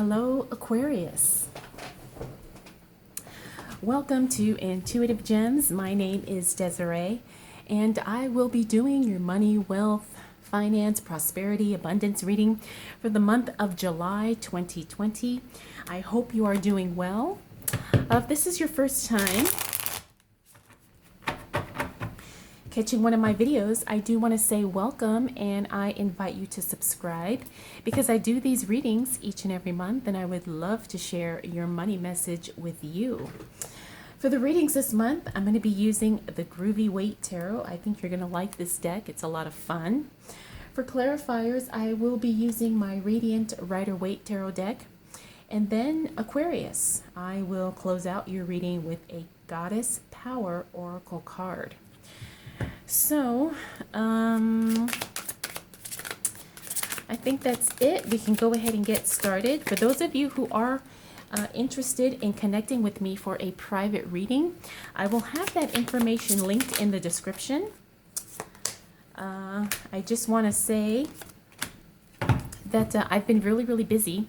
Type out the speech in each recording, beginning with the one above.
Hello, Aquarius. Welcome to Intuitive Gems. My name is Desiree, and I will be doing your money, wealth, finance, prosperity, abundance reading for the month of July 2020. I hope you are doing well. If this is your first time catching one of my videos, I do want to say welcome, and I invite you to subscribe because I do these readings each and every month, and I would love to share your money message with you. For the readings this month, I'm going to be using the Groovy Weight Tarot. I think you're going to like this deck. It's a lot of fun. For clarifiers, I will be using my Radiant Rider-Waite Tarot deck. And then Aquarius, I will close out your reading with a Goddess Power Oracle card. So, I think that's it. We can go ahead and get started. For those of you who are interested in connecting with me for a private reading, I will have that information linked in the description. I just want to say that I've been really busy,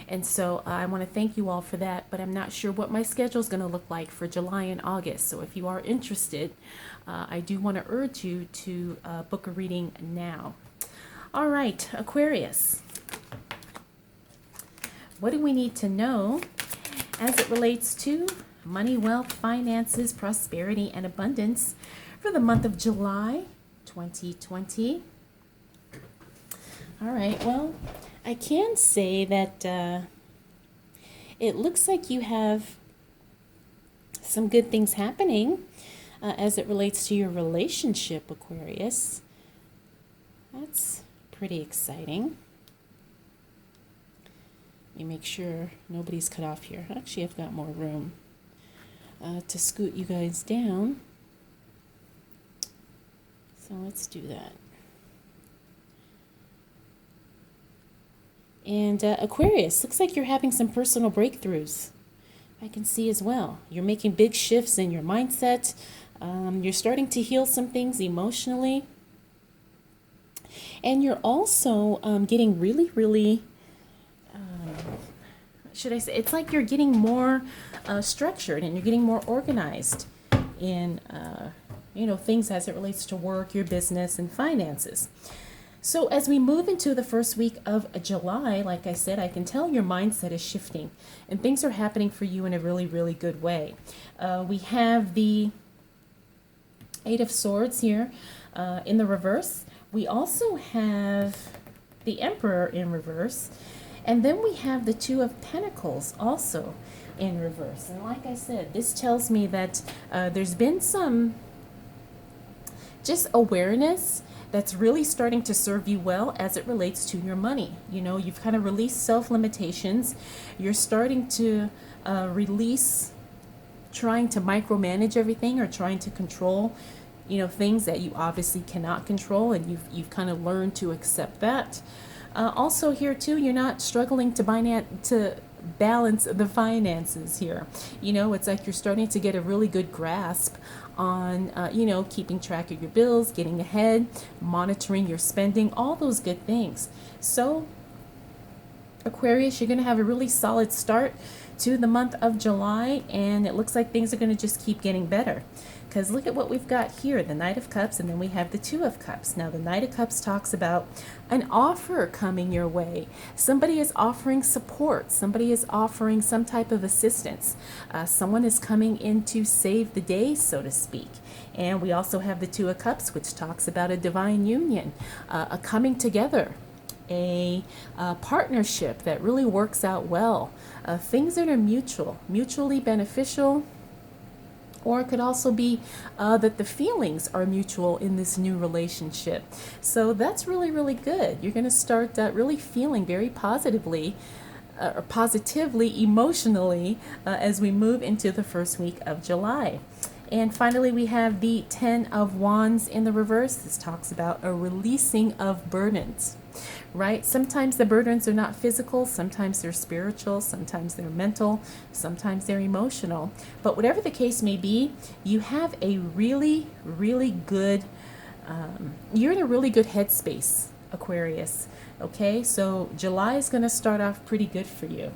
and so I want to thank you all for that, but I'm not sure what my schedule is going to look like for July and August. So if you are interested, I do want to urge you to book a reading now. All right, Aquarius. What do we need to know as it relates to money, wealth, finances, prosperity, and abundance for the month of July 2020? All right, well, I can say that it looks like you have some good things happening as it relates to your relationship, Aquarius. That's pretty exciting. Let me make sure nobody's cut off here. Actually, I've got more room to scoot you guys down. So let's do that. And Aquarius, looks like you're having some personal breakthroughs. I can see as well. You're making big shifts in your mindset. You're starting to heal some things emotionally. And you're also getting really, should I say, it's like you're getting more structured and you're getting more organized in, things as it relates to work, your business, and finances. So as we move into the first week of July, like I said, I can tell your mindset is shifting and things are happening for you in a really good way. We have the Eight of Swords here in the reverse. We also have the Emperor in reverse. And then we have the Two of Pentacles also in reverse. And like I said, this tells me that there's been some just awareness that's really starting to serve you well as it relates to your money. You know, you've kind of released self-limitations. You're starting to release trying to micromanage everything or trying to control, things that you obviously cannot control, and you've kind of learned to accept that. Also here too, you're not struggling to balance the finances here. It's like you're starting to get a really good grasp on, keeping track of your bills, getting ahead, monitoring your spending, all those good things. So Aquarius, you're going to have a really solid start to the month of July, and it looks like things are going to just keep getting better. Because look at what we've got here, the Knight of Cups, and then we have the Two of Cups. Now, the Knight of Cups talks about an offer coming your way. Somebody is offering support. Somebody is offering some type of assistance. Someone is coming in to save the day, so to speak. And we also have the Two of Cups, which talks about a divine union, a coming together, a partnership that really works out well, things that are mutually beneficial. Or it could also be that the feelings are mutual in this new relationship. So that's really good. You're going to start really feeling very positively emotionally as we move into the first week of July. And finally, we have the Ten of Wands in the reverse. This talks about a releasing of burdens, right? Sometimes the burdens are not physical, sometimes they're spiritual, sometimes they're mental, sometimes they're emotional. But whatever the case may be, you have a really good, you're in a really good headspace Aquarius. Okay, so July is going to start off pretty good for you.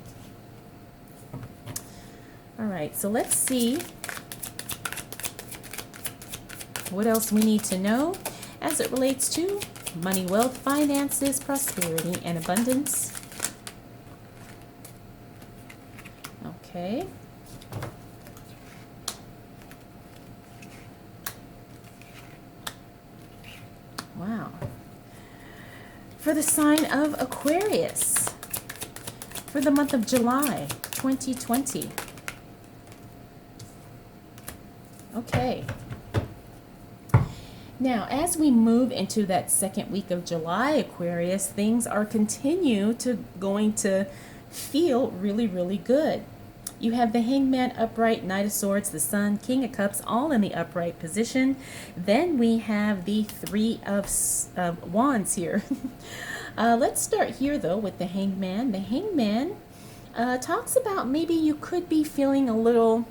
All right, so let's see what else we need to know as it relates to money, wealth, finances, prosperity, and abundance. Okay. Wow. For the sign of Aquarius, for the month of July 2020. Okay. Now, as we move into that second week of July, Aquarius, things are going to feel really, really good. You have the Hangman upright, Knight of Swords, the Sun, King of Cups, all in the upright position. Then we have the Three of Wands here. Let's start here, though, with the Hangman. The Hangman talks about maybe you could be feeling a little,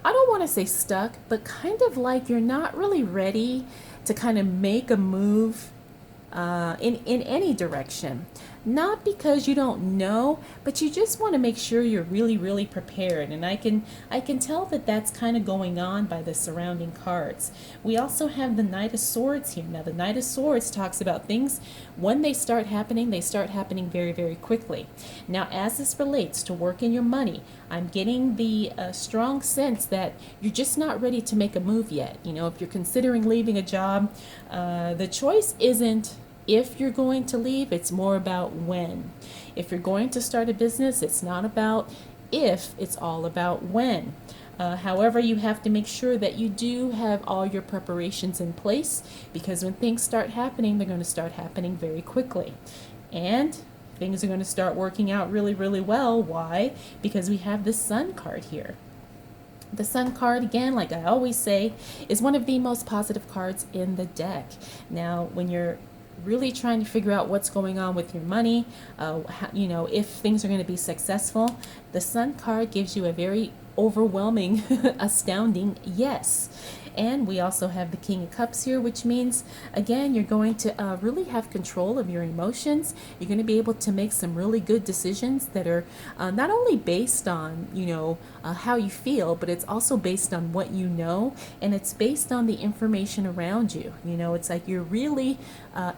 I don't want to say stuck, but kind of like you're not really ready to kind of make a move in any direction. Not because you don't know, but you just want to make sure you're really, really prepared. And I can tell that that's kind of going on by the surrounding cards. We also have the Knight of Swords here. Now, the Knight of Swords talks about things, when they start happening very, very quickly. Now, as this relates to work in your money, I'm getting the strong sense that you're just not ready to make a move yet. You know, if you're considering leaving a job, the choice isn't if you're going to leave, it's more about when. If you're going to start a business, it's not about if, it's all about when. However, you have to make sure that you do have all your preparations in place, because when things start happening, they're going to start happening very quickly. And things are going to start working out really, really well. Why? Because we have the Sun card here. The Sun card, again, like I always say, is one of the most positive cards in the deck. Now, when you're really trying to figure out what's going on with your money, if things are going to be successful, the Sun card gives you a very overwhelming, astounding yes. And we also have the King of Cups here, which means, again, you're going to really have control of your emotions. You're going to be able to make some really good decisions that are not only based on, how you feel, but it's also based on what you know, and it's based on the information around you. It's like you're really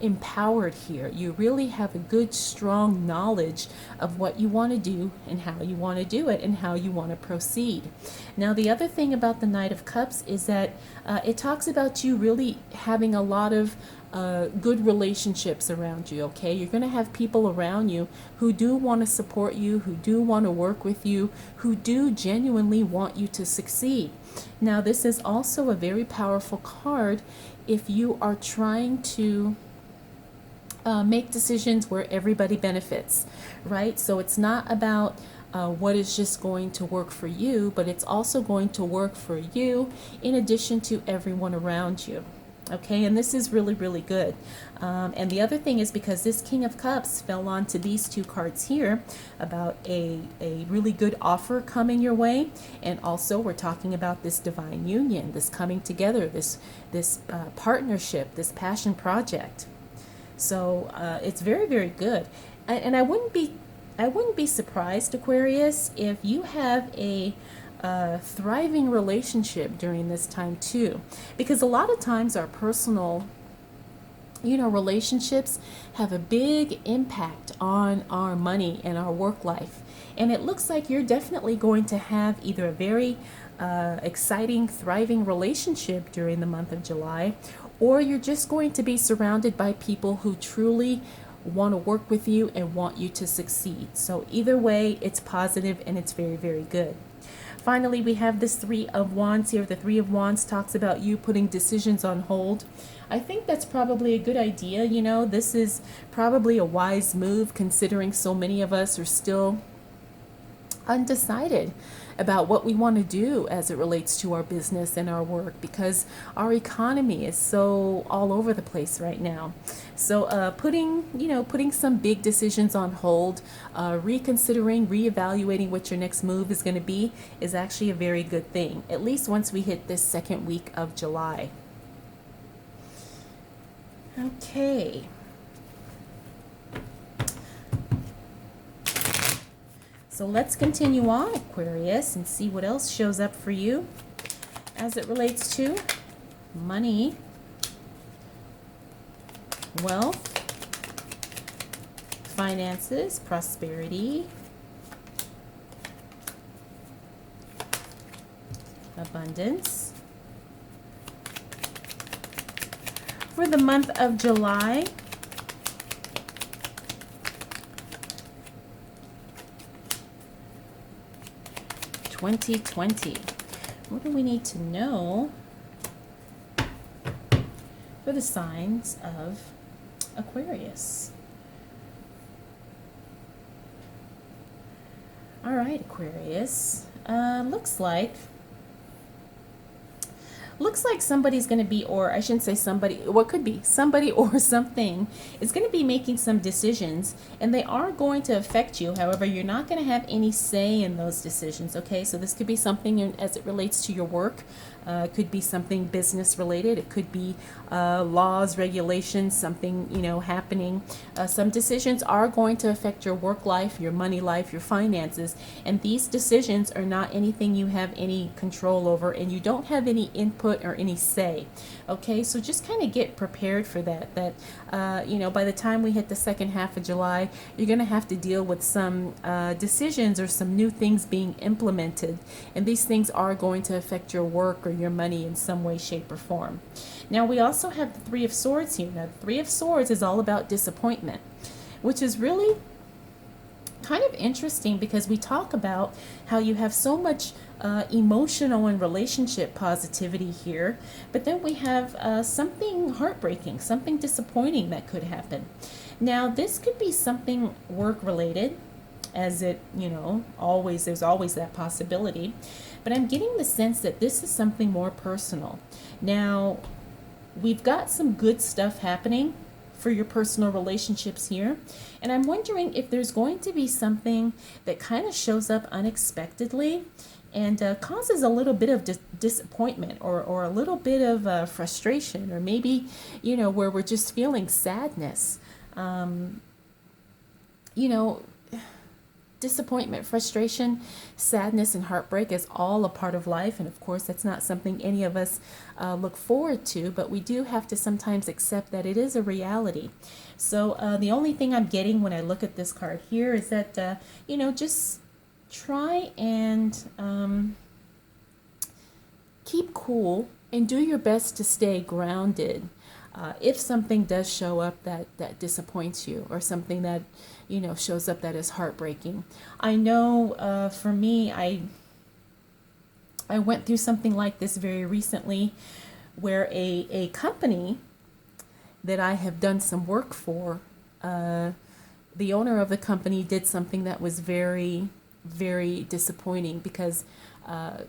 empowered here. You really have a good, strong knowledge of what you want to do and how you want to do it and how you want to proceed. Now, the other thing about the Knight of Cups is that it talks about you really having a lot of good relationships around you, okay? You're going to have people around you who do want to support you, who do want to work with you, who do genuinely want you to succeed. Now, this is also a very powerful card if you are trying to make decisions where everybody benefits, right? So it's not about what is just going to work for you, but it's also going to work for you in addition to everyone around you. Okay, and this is really, really good. And the other thing is, because this King of Cups fell onto these two cards here about a really good offer coming your way, and also we're talking about this divine union, this coming together, this partnership, this passion project. So it's very, very good. And I wouldn't be surprised, Aquarius, if you have a thriving relationship during this time too, because a lot of times our personal relationships have a big impact on our money and our work life. And it looks like you're definitely going to have either a very exciting, thriving relationship during the month of July, or you're just going to be surrounded by people who truly want to work with you and want you to succeed. So either way, it's positive and it's very, very good. Finally, we have this Three of Wands here. The Three of Wands talks about you putting decisions on hold. I think that's probably a good idea. This is probably a wise move, considering so many of us are still undecided about what we want to do as it relates to our business and our work, because our economy is so all over the place right now. So putting some big decisions on hold, reconsidering, reevaluating what your next move is going to be is actually a very good thing, at least once we hit this second week of July. Okay. So let's continue on, Aquarius, and see what else shows up for you as it relates to money, wealth, finances, prosperity, abundance. For the month of July, (2020). What do we need to know for the signs of Aquarius? All right, Aquarius. Looks like somebody's going to be, or I shouldn't say somebody, what could be somebody or something is going to be making some decisions, and they are going to affect you. However, you're not going to have any say in those decisions. Okay, so this could be something as it relates to your work. It could be something business related. It could be laws, regulations, something, happening. Some decisions are going to affect your work life, your money life, your finances, and these decisions are not anything you have any control over, and you don't have any input or any say. Okay, so just kind of get prepared for that. By the time we hit the second half of July, you're going to have to deal with some decisions or some new things being implemented, and these things are going to affect your work or your money in some way, shape, or form. Now, we also have the Three of Swords here. Now, the Three of Swords is all about disappointment, which is really kind of interesting because we talk about how you have so much emotional and relationship positivity here, but then we have something heartbreaking, something disappointing that could happen. Now, this could be something work related, as it, there's always that possibility, but I'm getting the sense that this is something more personal. Now, we've got some good stuff happening for your personal relationships here, and I'm wondering if there's going to be something that kind of shows up unexpectedly and causes a little bit of disappointment or a little bit of frustration, or maybe, where we're just feeling sadness. Disappointment, frustration, sadness, and heartbreak is all a part of life. And of course, that's not something any of us look forward to, but we do have to sometimes accept that it is a reality. So the only thing I'm getting when I look at this card here is that, just try and keep cool and do your best to stay grounded. If something does show up that disappoints you, or something that, shows up that is heartbreaking. I know for me, I went through something like this very recently, where a company that I have done some work for, the owner of the company did something that was very, very disappointing, because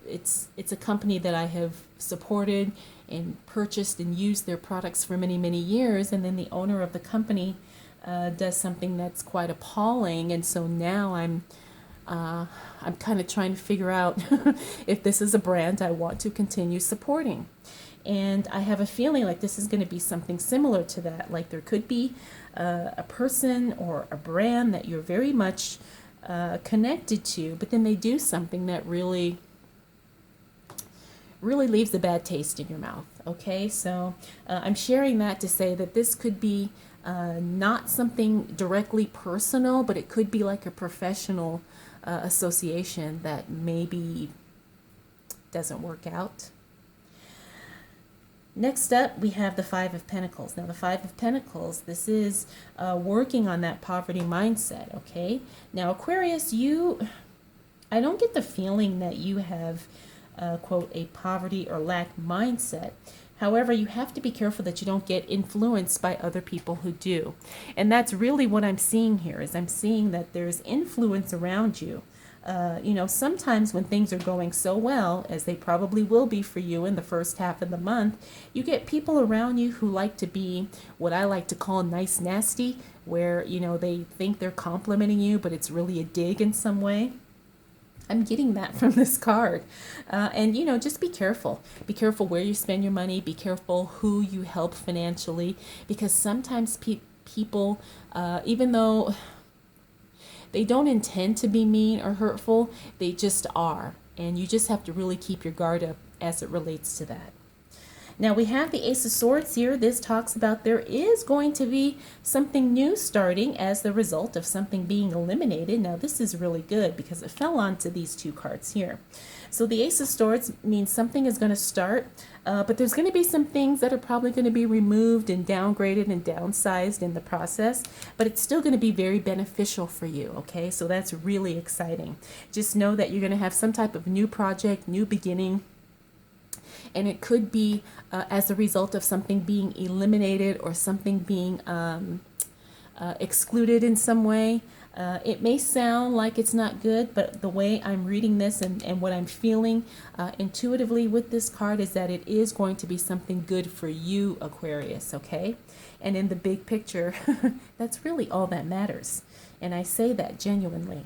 it's a company that I have supported and purchased and used their products for many, many years, and then the owner of the company does something that's quite appalling, and so now I'm kind of trying to figure out if this is a brand I want to continue supporting. And I have a feeling like this is going to be something similar to that. Like there could be a person or a brand that you're very much connected to, but then they do something that really leaves a bad taste in your mouth. Okay, so I'm sharing that to say that this could be not something directly personal, but it could be like a professional association that maybe doesn't work out. Next up, we have the Five of Pentacles. Now, the Five of Pentacles, this is working on that poverty mindset, okay? Now, Aquarius, I don't get the feeling that you have, quote, a poverty or lack mindset. However, you have to be careful that you don't get influenced by other people who do. And that's really what I'm seeing here, is I'm seeing that there's influence around you. Sometimes when things are going so well, as they probably will be for you in the first half of the month, you get people around you who like to be what I like to call nice nasty, where, they think they're complimenting you, but it's really a dig in some way. I'm getting that from this card. And, just be careful. Be careful where you spend your money. Be careful who you help financially. Because sometimes people, even though they don't intend to be mean or hurtful, they just are. And you just have to really keep your guard up as it relates to that. Now we have the Ace of Swords here. This talks about there is going to be something new starting as the result of something being eliminated. Now this is really good because it fell onto these two cards here. So the Ace of Swords means something is going to start, but there's going to be some things that are probably going to be removed and downgraded and downsized in the process, but it's still going to be very beneficial for you, okay? So that's really exciting. Just know that you're going to have some type of new project, new beginning, and it could be as a result of something being eliminated or something being excluded in some way. It may sound like it's not good, but the way I'm reading this and what I'm feeling intuitively with this card is that it is going to be something good for you, Aquarius, okay? And in the big picture, that's really all that matters. And I say that genuinely.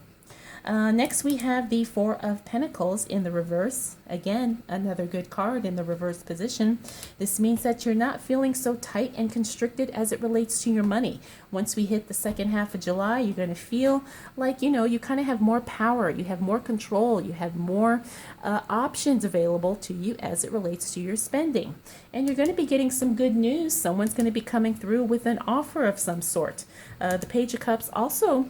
Next, we have the Four of Pentacles in the reverse. Again, another good card in the reverse position. This means that you're not feeling so tight and constricted as it relates to your money. Once we hit the second half of July, you're going to feel like, you kind of have more power. You have more control. You have more options available to you as it relates to your spending. And you're going to be getting some good news. Someone's going to be coming through with an offer of some sort. The Page of Cups also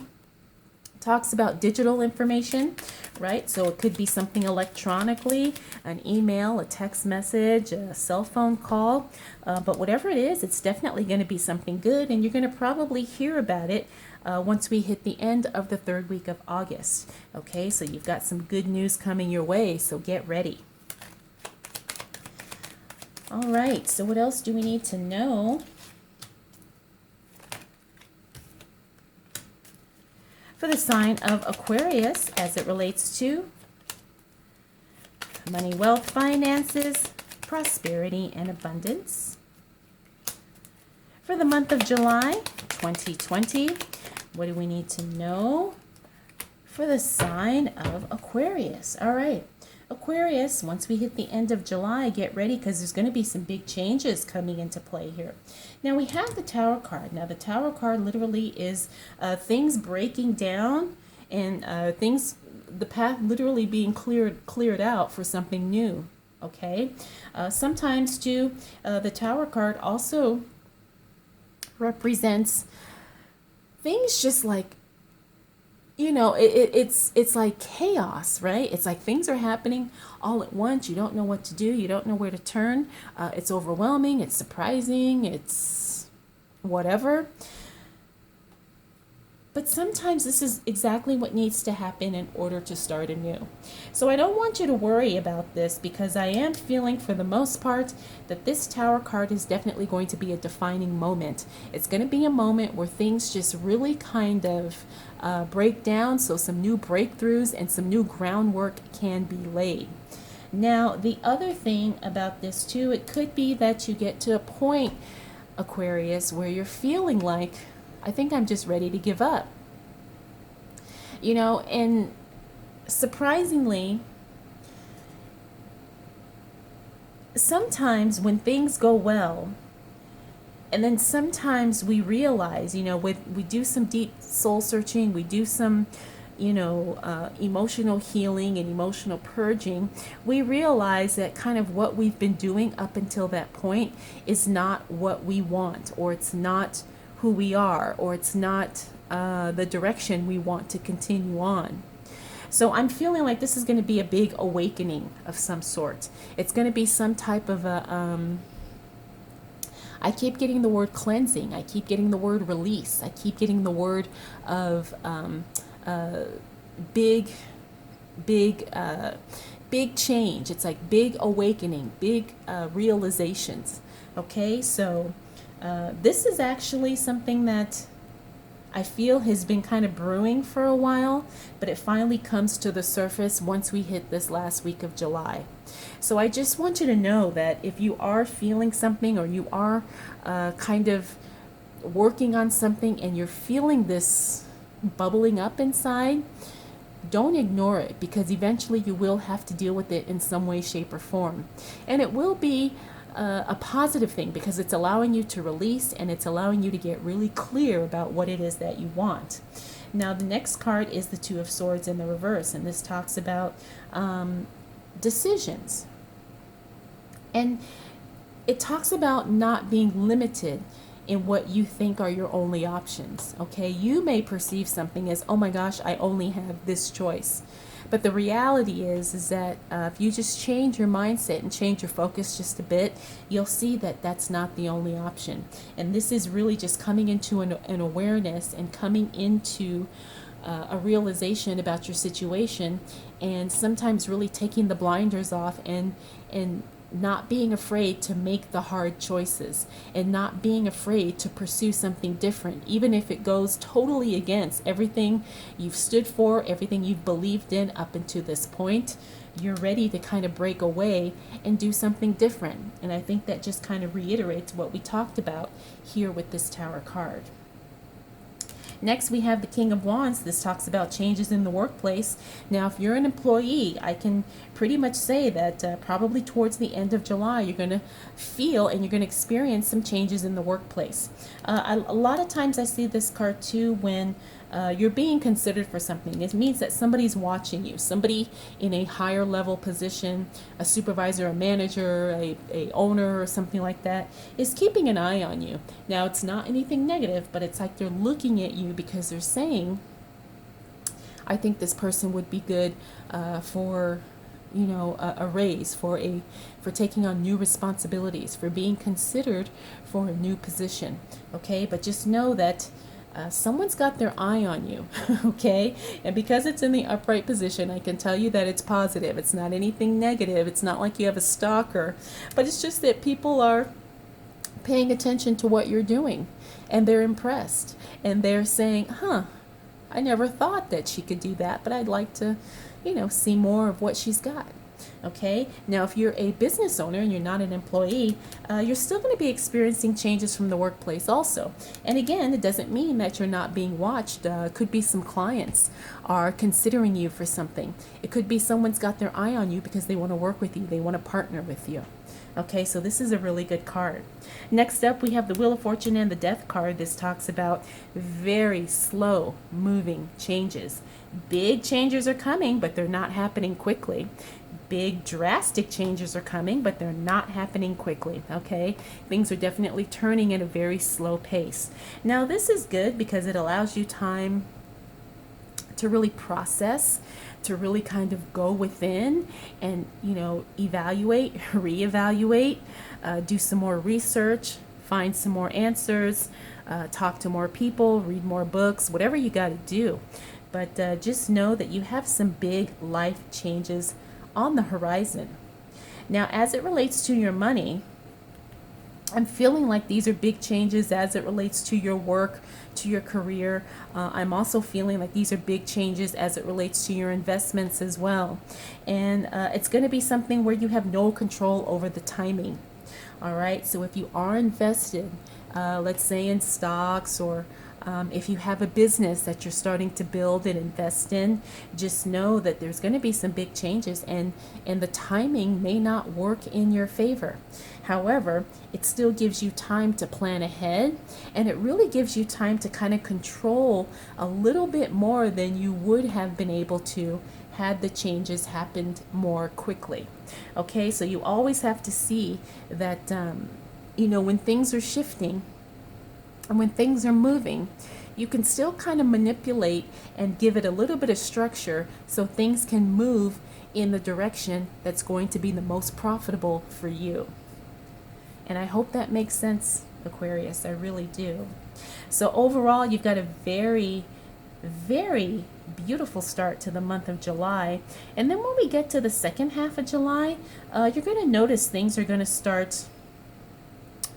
talks about digital information, right? So it could be something electronically, an email, a text message, a cell phone call, but whatever it is, it's definitely going to be something good, and you're going to probably hear about it once we hit the end of the third week of August. Okay, so you've got some good news coming your way, so get ready. All right, so what else do we need to know? For the sign of Aquarius as it relates to money, wealth, finances, prosperity, and abundance. For the month of July 2020, what do we need to know for the sign of Aquarius? All right, Aquarius, once we hit the end of July, get ready because there's going to be some big changes coming into play here. Now we have the Tower card. Now the Tower card literally is things breaking down and the path literally being cleared out for something new. Okay, sometimes too, the Tower card also represents things just like, it's like chaos, right? It's like things are happening all at once. You don't know what to do. You don't know where to turn. It's overwhelming. It's surprising. It's whatever. But sometimes this is exactly what needs to happen in order to start anew. So I don't want you to worry about this because I am feeling for the most part that this Tower card is definitely going to be a defining moment. It's going to be a moment where things just really kind of break down, so some new breakthroughs and some new groundwork can be laid. Now, the other thing about this too, it could be that you get to a point, Aquarius, where you're feeling like, I think I'm just ready to give up. And surprisingly, sometimes when things go well, and then sometimes we realize, we do some deep soul searching, we do some, emotional healing and emotional purging, we realize that kind of what we've been doing up until that point is not what we want, or it's not who we are, or it's not the direction we want to continue on. So I'm feeling like this is going to be a big awakening of some sort. It's going to be some type of a I keep getting the word cleansing. I keep getting the word release. I keep getting the word of big change. It's like big awakening, big realizations. Okay, so this is actually something that I feel has been kind of brewing for a while, but it finally comes to the surface once we hit this last week of July. So I just want you to know that if you are feeling something, or you are kind of working on something and you're feeling this bubbling up inside, don't ignore it, because eventually you will have to deal with it in some way, shape, or form. And it will be a positive thing, because it's allowing you to release, and it's allowing you to get really clear about what it is that you want. Now, the next card is the Two of Swords in the reverse, and this talks about decisions. And it talks about not being limited in what you think are your only options. Okay, you may perceive something as, oh my gosh, I only have this choice. But the reality is that if you just change your mindset and change your focus just a bit, you'll see that that's not the only option. And this is really just coming into an awareness and coming into a realization about your situation, and sometimes really taking the blinders off and not being afraid to make the hard choices, and not being afraid to pursue something different, even if it goes totally against everything you've stood for, everything you've believed in up until this point. You're ready to kind of break away and do something different. And I think that just kind of reiterates what we talked about here with this Tower card. Next, we have the King of Wands. This talks about changes in the workplace. Now, if you're an employee, I can pretty much say that probably towards the end of July, you're going to feel and you're going to experience some changes in the workplace. A lot of times I see this card too when you're being considered for something. It means that somebody's watching you. Somebody in a higher level position, a supervisor, a manager, a owner, or something like that, is keeping an eye on you. Now, it's not anything negative, but it's like they're looking at you because they're saying, I think this person would be good for a raise, for taking on new responsibilities, for being considered for a new position. Okay, but just know that someone's got their eye on you. Okay, and because it's in the upright position, I can tell you that it's positive. It's not anything negative. It's not like you have a stalker, but it's just that people are paying attention to what you're doing, and they're impressed, and they're saying, I never thought that she could do that, but I'd like to see more of what she's got. Okay, now if you're a business owner and you're not an employee, you're still going to be experiencing changes from the workplace also. And again, it doesn't mean that you're not being watched. Could be some clients are considering you for something. It could be someone's got their eye on you because they want to work with you. They want to partner with you. Okay, so this is a really good card. Next up, we have the Wheel of Fortune and the Death card. This talks about very slow moving changes. Big changes are coming, but they're not happening quickly. Big drastic changes are coming, but they're not happening quickly. Okay, things are definitely turning at a very slow pace. Now, this is good because it allows you time to really process, to really kind of go within and evaluate, reevaluate, do some more research, find some more answers, talk to more people, read more books, whatever you got to do. But just know that you have some big life changes on the horizon. Now, as it relates to your money, I'm feeling like these are big changes as it relates to your work, to your career. I'm also feeling like these are big changes as it relates to your investments as well. And it's going to be something where you have no control over the timing. All right, so if you are invested, let's say in stocks, or if you have a business that you're starting to build and invest in, just know that there's going to be some big changes, and the timing may not work in your favor. However, it still gives you time to plan ahead, and it really gives you time to kind of control a little bit more than you would have been able to had the changes happened more quickly. Okay, so you always have to see that, when things are shifting, and when things are moving, you can still kind of manipulate and give it a little bit of structure so things can move in the direction that's going to be the most profitable for you. And I hope that makes sense, Aquarius. I really do. So overall, you've got a very, very beautiful start to the month of July. And then when we get to the second half of July, you're going to notice things are going to start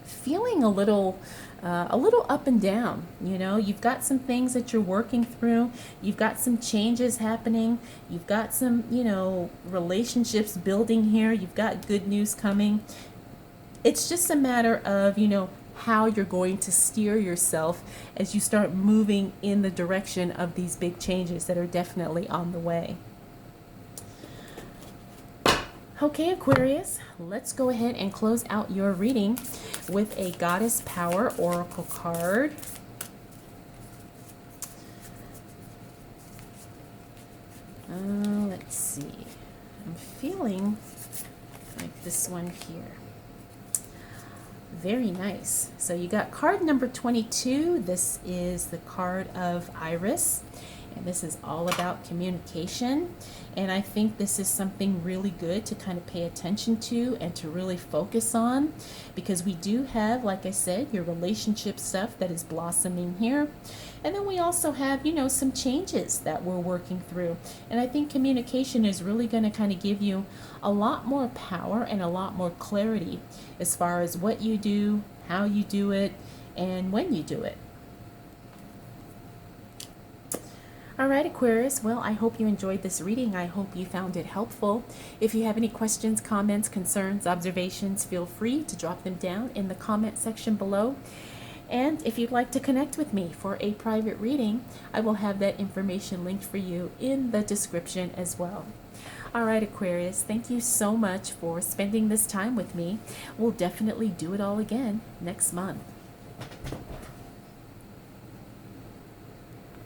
feeling a little up and down. You've got some things that you're working through. You've got some changes happening. You've got some, relationships building here. You've got good news coming. It's just a matter of, how you're going to steer yourself as you start moving in the direction of these big changes that are definitely on the way. Okay, Aquarius, let's go ahead and close out your reading with a Goddess Power Oracle card. Let's see. I'm feeling like this one here. Very nice. So you got card number 22. This is the card of Iris. And this is all about communication. And I think this is something really good to kind of pay attention to and to really focus on, because we do have, like I said, your relationship stuff that is blossoming here. And then we also have, you know, some changes that we're working through. And I think communication is really going to kind of give you a lot more power and a lot more clarity as far as what you do, how you do it, and when you do it. All right, Aquarius, well, I hope you enjoyed this reading. I hope you found it helpful. If you have any questions, comments, concerns, observations, feel free to drop them down in the comment section below. And if you'd like to connect with me for a private reading, I will have that information linked for you in the description as well. All right, Aquarius, thank you so much for spending this time with me. We'll definitely do it all again next month.